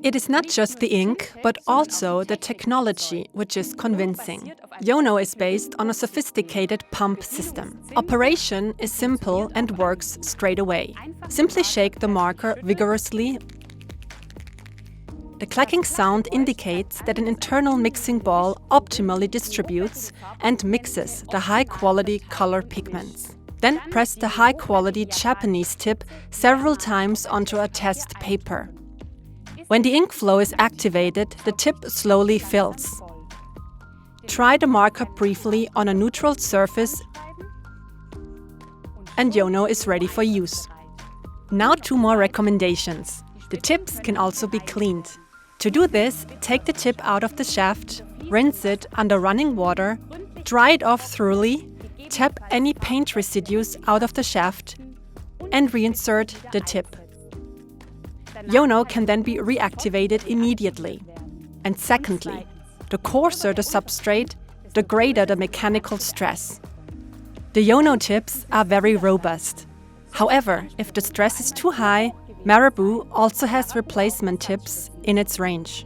It is not just the ink, but also the technology, which is convincing. YONO is based on a sophisticated pump system. Operation is simple and works straight away. Simply shake the marker vigorously. The clacking sound indicates that an internal mixing ball optimally distributes and mixes the high-quality color pigments. Then press the high-quality Japanese tip several times onto a test paper. When the ink flow is activated, the tip slowly fills. Try the marker briefly on a neutral surface and YONO is ready for use. Now 2 more recommendations. The tips can also be cleaned. To do this, take the tip out of the shaft, rinse it under running water, dry it off thoroughly, tap any paint residues out of the shaft and reinsert the tip. YONO can then be reactivated immediately. And secondly, the coarser the substrate, the greater the mechanical stress. The YONO tips are very robust. However, if the stress is too high, Marabu also has replacement tips in its range.